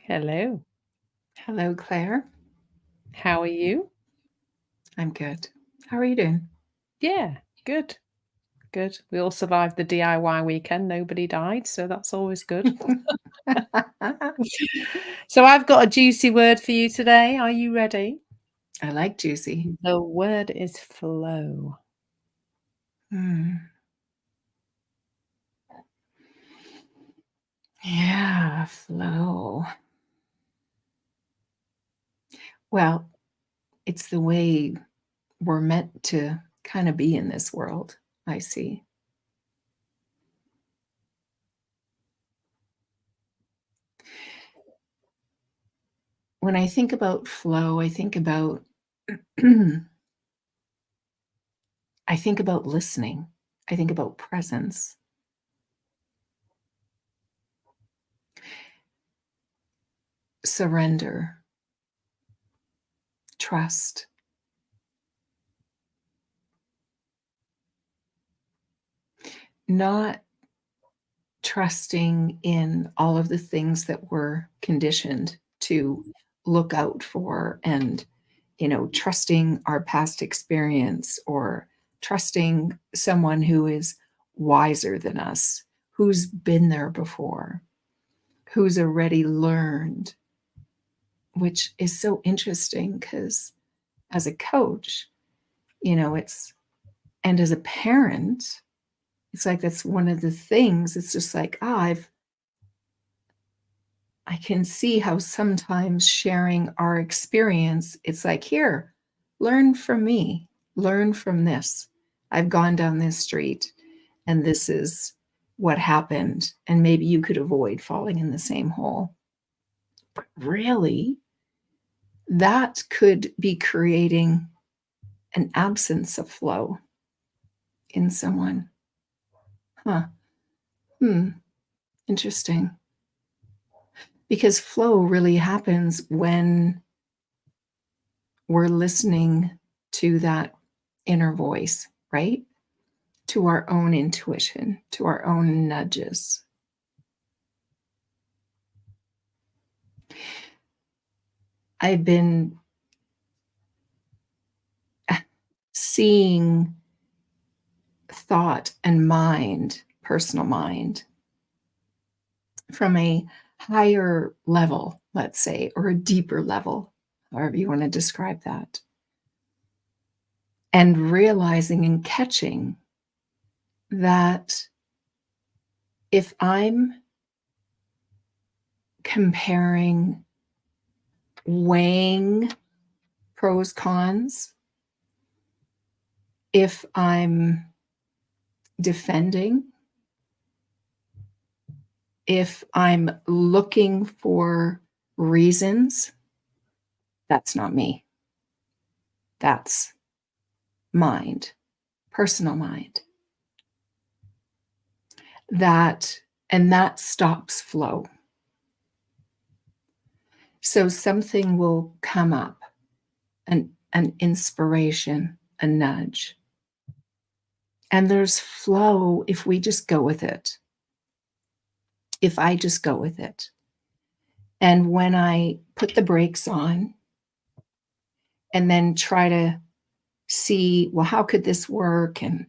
Hello. Hello, Clare. How are you? I'm good. How are you doing? Yeah, good. Good. We all survived the DIY weekend. Nobody died, so that's always good. So I've got a juicy word for you today. Are you ready? I like juicy. The word is flow. Mm. Yeah, flow. Well, it's the way we're meant to kind of be in this world, I see. When I think about flow, I think about listening. I think about presence. Surrender, trust. Not trusting in all of the things that we're conditioned to look out for, and trusting our past experience, or trusting someone who is wiser than us, who's been there before, who's already learned, which is so interesting because as a coach, it's, and as a parent, it's like that's one of the things. It's just like, I can see how sometimes sharing our experience, it's like, here, learn from me, learn from this. I've gone down this street and this is what happened. And maybe you could avoid falling in the same hole. But really, that could be creating an absence of flow in someone. Huh. Interesting. Because flow really happens when we're listening to that inner voice, right? To our own intuition, to our own nudges. I've been seeing thought and mind, personal mind, from a higher level, let's say, or a deeper level, however you want to describe that. And realizing and catching that if I'm comparing, weighing pros, cons, if I'm defending, if I'm looking for reasons, that's not me. That's mind, personal mind. That stops flow. So something will come up, an inspiration, a nudge. And there's flow if we just go with it. If I just go with it. And when I put the brakes on and then try to see, well, how could this work? And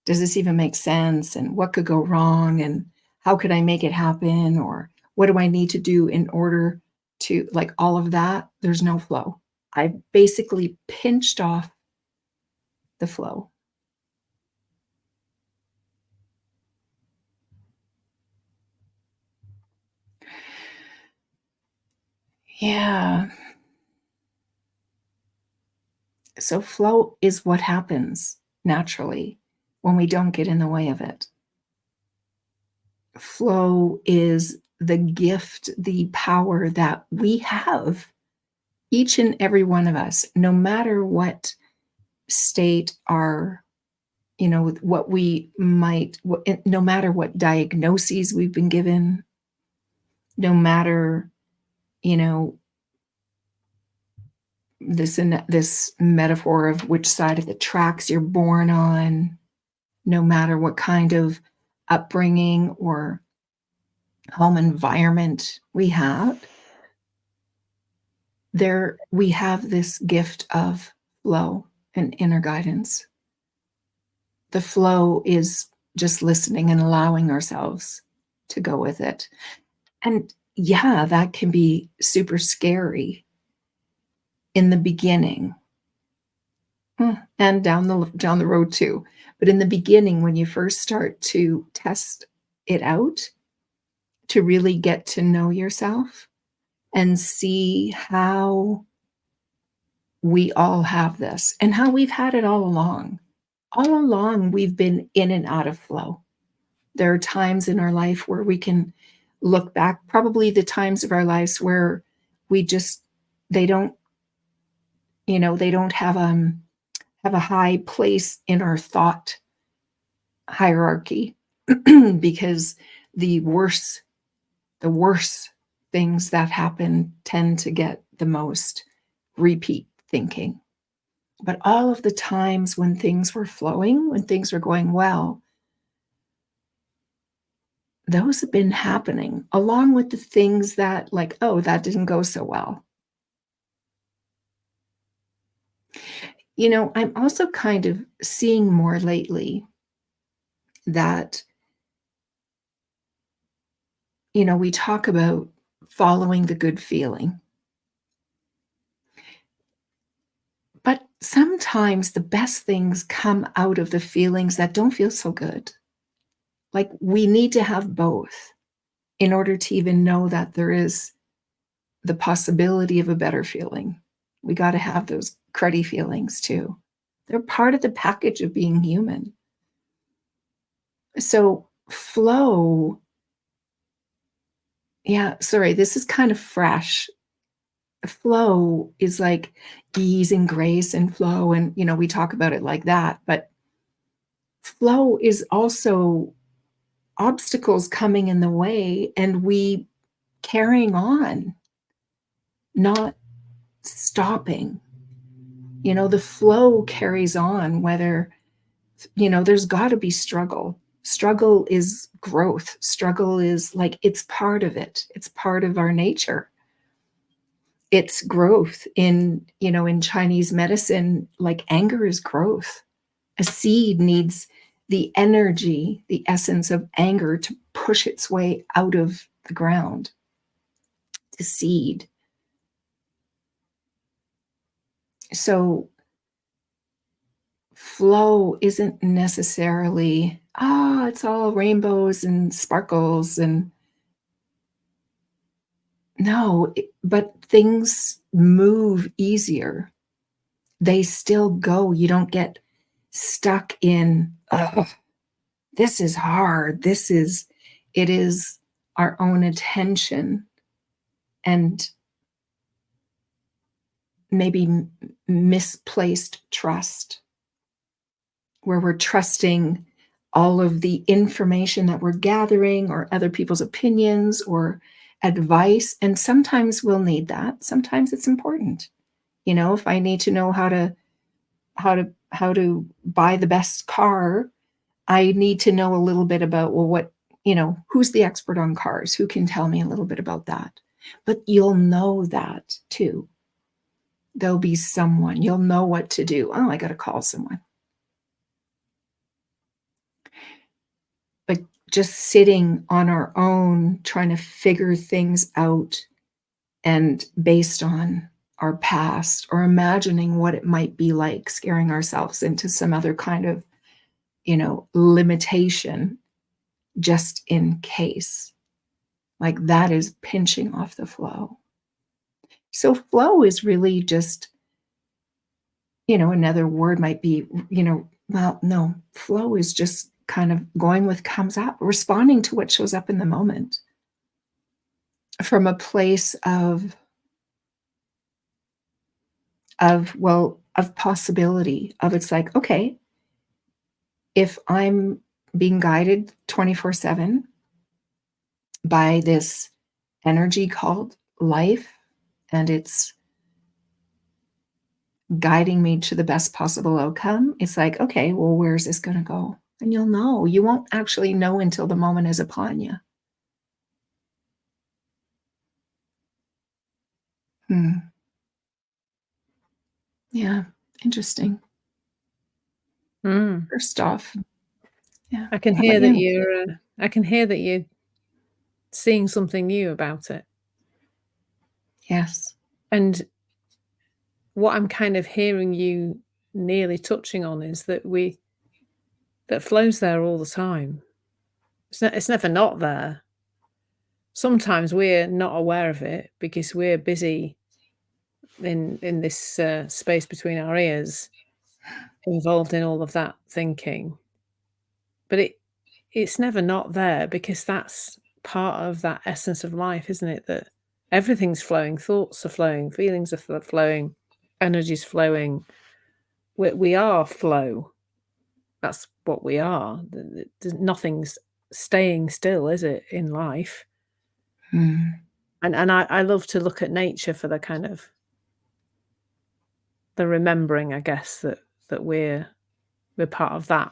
does this even make sense? And what could go wrong? And how could I make it happen? Or what do I need to do in order to, like, all of that? There's no flow. I basically pinched off the flow. Yeah. So flow is what happens naturally when we don't get in the way of it. Flow is the gift, the power that we have, each and every one of us, no matter what state our, what we might, no matter what diagnoses we've been given, no matter, you know, this metaphor of which side of the tracks you're born on, no matter what kind of upbringing or home environment we have, There we have this gift of flow and inner guidance. The flow is just listening and allowing ourselves to go with it. And yeah, that can be super scary in the beginning. And down the road too. But in the beginning, when you first start to test it out, to really get to know yourself and see how we all have this and how we've had it all along. All along, we've been in and out of flow. There are times in our life where we can look back, probably the times of our lives where we just, they don't, they don't have a high place in our thought hierarchy because the worse the worse things that happen tend to get the most repeat thinking. But all of the times when things were flowing, when things were going well, those have been happening along with the things that, like, oh, that didn't go so well. I'm also kind of seeing more lately that, we talk about following the good feeling. But sometimes the best things come out of the feelings that don't feel so good. Like, we need to have both in order to even know that there is the possibility of a better feeling. We got to have those cruddy feelings too. They're part of the package of being human. So, flow, yeah, sorry, this is kind of fresh. Flow is like ease and grace and flow. And, we talk about it like that. But flow is also obstacles coming in the way and we carrying on, not stopping. The flow carries on, whether, there's got to be struggle. Struggle is growth. Struggle is like, it's part of it. It's part of our nature. It's growth in Chinese medicine, like anger is growth. A seed needs the energy, the essence of anger to push its way out of the ground, to seed. So flow isn't necessarily, it's all rainbows and sparkles and no, but things move easier. They still go. You don't get stuck in, oh, this is hard. It is our own attention and maybe misplaced trust, where we're trusting all of the information that we're gathering or other people's opinions or advice. And sometimes we'll need that. Sometimes it's important. If I need to know how to buy the best car, I need to know a little bit about, well, who's the expert on cars? Who can tell me a little bit about that? But you'll know that too. There'll be someone, you'll know what to do. Oh, I got to call someone. But just sitting on our own, trying to figure things out and based on our past or imagining what it might be like, scaring ourselves into some other kind of, limitation just in case. Like that is pinching off the flow. So flow is really just, another word might be, well, no, flow is just kind of going with comes up, responding to what shows up in the moment from a place of possibility of it's like, okay, if I'm being guided 24/7 by this energy called life and it's guiding me to the best possible outcome, it's like, okay, well, where's this going to go? And you'll know. You won't actually know until the moment is upon you. Hmm. Yeah. Interesting. Mm. First off, yeah. I can How about hear that you? you're seeing something new about it. Yes. And what I'm kind of hearing you nearly touching on is that flow's there all the time. It's never not there. Sometimes we're not aware of it because we're busy in this space between our ears, involved in all of that thinking. But it's never not there because that's part of that essence of life, isn't it? That everything's flowing, thoughts are flowing, feelings are flowing, energy's flowing. We are flow. That's what we are. Nothing's staying still, is it, in life? Mm. And I love to look at nature for the kind of the remembering, I guess, that we're part of that.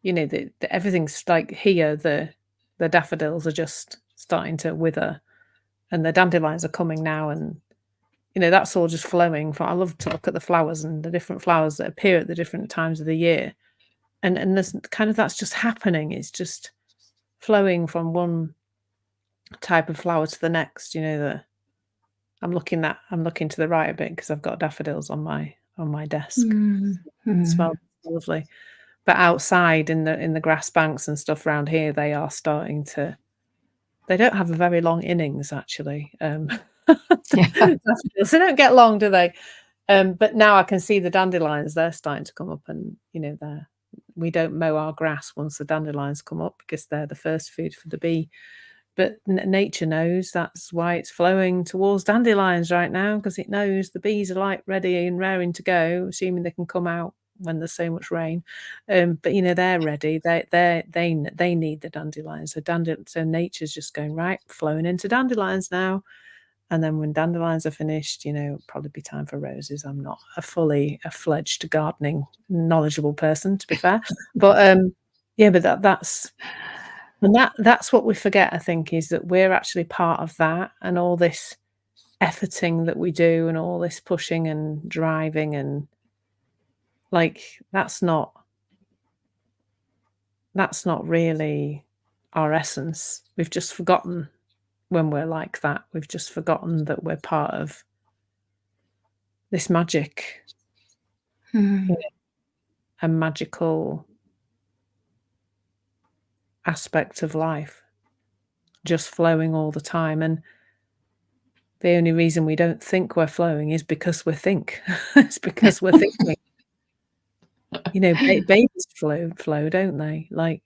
You know, the everything's like here, the daffodils are just starting to wither and the dandelions are coming now and that's all just flowing from I love to look at the flowers and the different flowers that appear at the different times of the year. And there's kind of that's just happening. It's just flowing from one type of flower to the next, I'm looking to the right a bit because I've got daffodils on my desk. Mm. Mm. Smell lovely. But outside in the grass banks and stuff around here, they are starting to they don't have a very long innings actually. Yeah. Daffodils, they don't get long, do they? But now I can see the dandelions, they're starting to come up and, they're we don't mow our grass once the dandelions come up because they're the first food for the bee. But nature knows that's why it's flowing towards dandelions right now because it knows the bees are like ready and raring to go, assuming they can come out when there's so much rain. But they're ready. They need the dandelions. So nature's just going right, flowing into dandelions now. And then when dandelions are finished, it'll probably be time for roses. I'm not a fledged gardening knowledgeable person, to be fair. But yeah, but that's what we forget, I think, is that we're actually part of that and all this efforting that we do and all this pushing and driving and like that's not really our essence. We've just forgotten when we're like that. We've just forgotten that we're part of this magic, you Mm. know, a magical aspect of life, just flowing all the time. And the only reason we don't think we're flowing is because we think. It's because we're thinking. Babies flow, don't they? Like,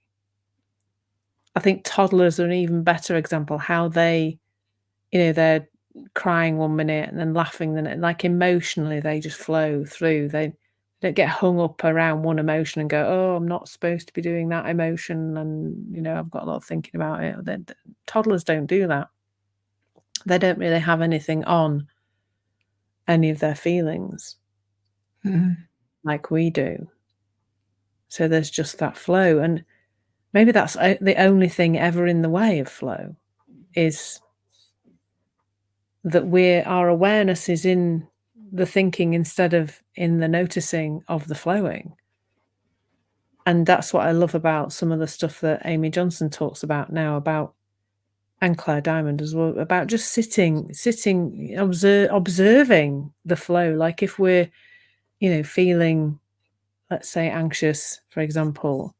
I think toddlers are an even better example, how they're crying one minute and then laughing like, emotionally, they just flow through. They don't get hung up around one emotion and go, "Oh, I'm not supposed to be doing that emotion, and, I've got a lot of thinking about it." Toddlers don't do that. They don't really have anything on any of their feelings Mm. like we do. So there's just that flow, and maybe that's the only thing ever in the way of flow is that our awareness is in the thinking instead of in the noticing of the flowing. And that's what I love about some of the stuff that Amy Johnson talks about now about and Claire Diamond as well, about just sitting, observing the flow. Like if we're, feeling, let's say, anxious, for example,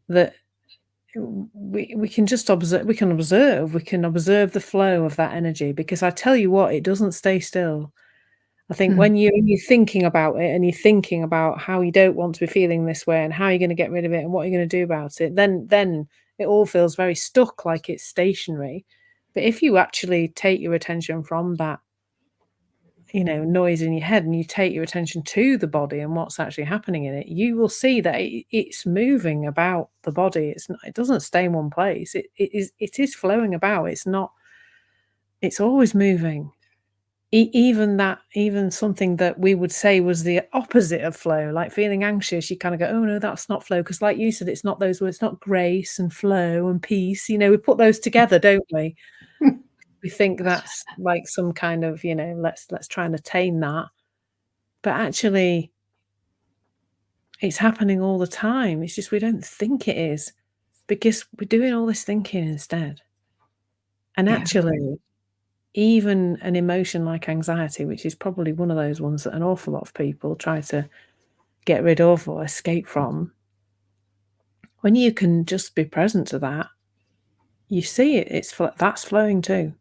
that we can just observe the flow of that energy because I tell you what, it doesn't stay still. I think Mm. when you're thinking about it and you're thinking about how you don't want to be feeling this way and how you're gonna get rid of it and what you're gonna do about it, then it all feels very stuck, like it's stationary. But if you actually take your attention from that, noise in your head and you take your attention to the body and what's actually happening in it, you will see that it's moving about the body. It doesn't stay in one place. It is flowing about. It's always moving. Even something that we would say was the opposite of flow, like feeling anxious, you kinda go, "Oh, no, that's not flow," because like you said, it's not those words, not grace and flow and peace, we put those together, don't we? We think that's like some kind of, let's try and attain that. But actually, it's happening all the time. It's just we don't think it is because we're doing all this thinking instead. And Yeah. actually, even an emotion like anxiety, which is probably one of those ones that an awful lot of people try to get rid of or escape from, when you can just be present to that, you see it. That's flowing too.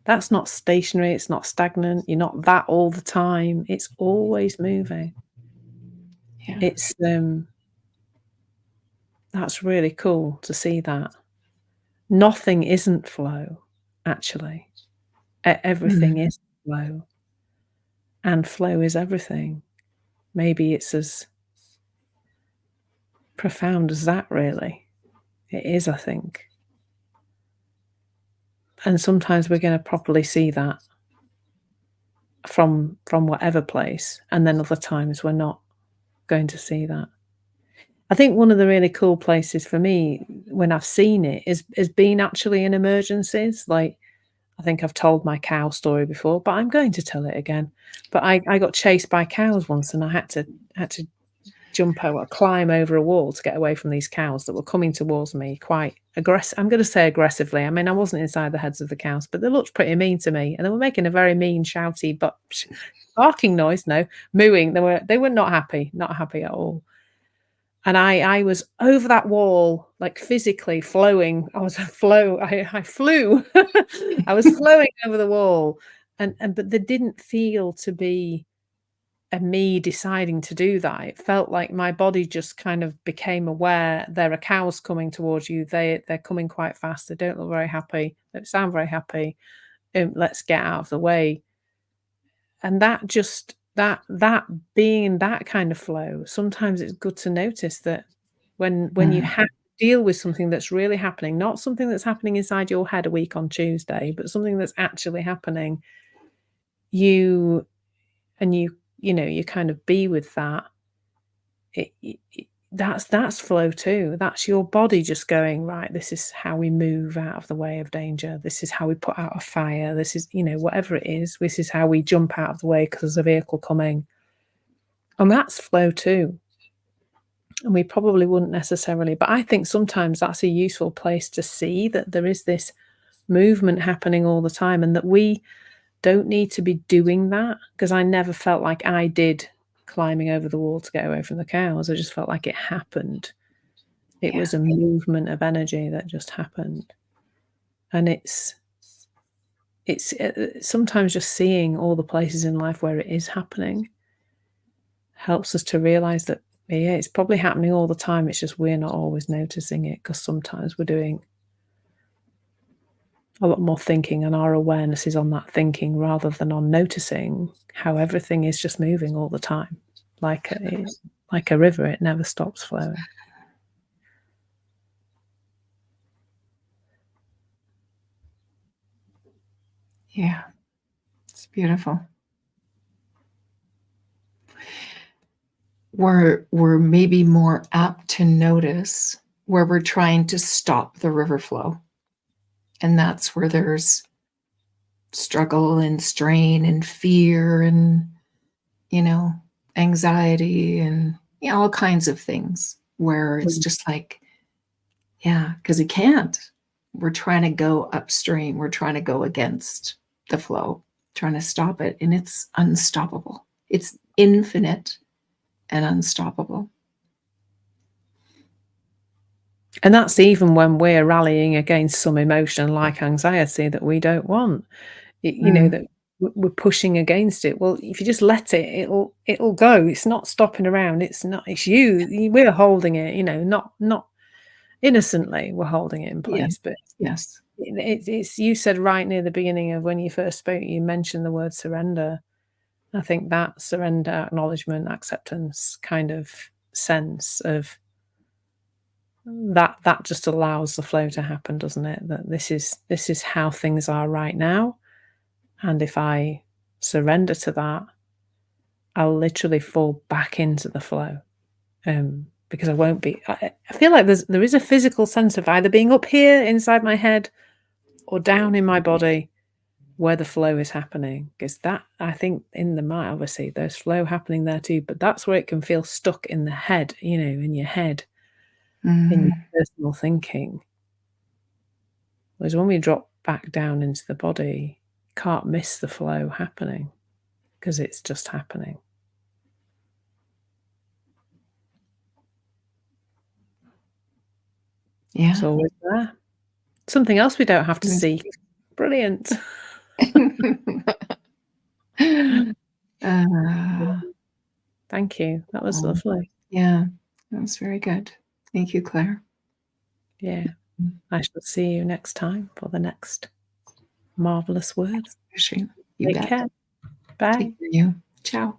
That's not stationary. It's not stagnant. You're not that all the time. It's always moving. Yeah. It's that's really cool to see that. Nothing isn't flow, actually. Everything Mm. is flow, and flow is everything. Maybe it's as profound as that, really. It is, I think. And sometimes we're going to properly see that from whatever place, and then other times we're not going to see that. I think one of the really cool places for me when I've seen it is been actually in emergencies. Like, I think I've told my cow story before, but I'm going to tell it again. But I got chased by cows once, and I had to jump over, climb over a wall to get away from these cows that were coming towards me quite aggressive. I'm going to say aggressively. I mean, I wasn't inside the heads of the cows, but they looked pretty mean to me, and they were making a very mean, shouty, but barking noise. No, mooing. They were not happy at all. And I was over that wall, like, physically flowing. I was a flow I flew. I was flowing over the wall, and but there didn't feel to be a me deciding to do that. It felt like my body just kind of became aware, there are cows coming towards you. They're coming quite fast. They don't look very happy. They don't sound very happy. Let's get out of the way. And that just that being that kind of flow, sometimes it's good to notice that when you Mm. have to deal with something that's really happening, not something that's happening inside your head a week on Tuesday, but something that's actually happening, you you know, you kind of be with that. That's flow too. That's your body just going, right, this is how we move out of the way of danger. This is how we put out a fire. This is, you know, whatever it is, this is how we jump out of the way because there's a vehicle coming. And that's flow too. And we probably wouldn't necessarily, but I think sometimes that's a useful place to see that there is this movement happening all the time and that we don't need to be doing that, because I never felt like I did climbing over the wall to get away from the cows. I just felt like it happened. It Yeah. was a movement of energy that just happened. And it's sometimes just seeing all the places in life where it is happening helps us to realize that, yeah, it's probably happening all the time. It's just we're not always noticing it because sometimes we're doing a lot more thinking and our awareness is on that thinking rather than on noticing how everything is just moving all the time. Like a river, it never stops flowing. Yeah. It's beautiful. We're maybe more apt to notice where we're trying to stop the river flow. And that's where there's struggle and strain and fear and, you know, anxiety and, you know, all kinds of things where it's Mm. just like, yeah, because it can't. We're trying to go upstream. We're trying to go against the flow, trying to stop it. And it's unstoppable. It's infinite and unstoppable. And that's even when we're rallying against some emotion like anxiety that we don't want. You know, Mm. that we're pushing against it. Well, if you just let it, it'll go. It's not stopping around. It's you. We're holding it, you know, not innocently, we're holding it in Yeah. place, but Yes. it's you said right near the beginning of when you first spoke, you mentioned the word surrender. I think that surrender, acknowledgement, acceptance kind of sense of that just allows the flow to happen, doesn't it? That this is how things are right now. And if I surrender to that, I'll literally fall back into the flow. Because I won't be I feel like there is a physical sense of either being up here inside my head or down in my body. where the flow is happening, because that, I think, in the mind, obviously, there's flow happening there too, but that's where it can feel stuck in the head, you know, in your head, in your personal thinking. Whereas when we drop back down into the body, you can't miss the flow happening because it's just happening. Yeah. It's always there. Something else we don't have to see. Brilliant. Thank you. That was lovely. Yeah, that was very good. Thank you, Claire. Yeah. I shall see you next time for the next marvelous word. You Take bet. care. Bye. Take care, you. Ciao.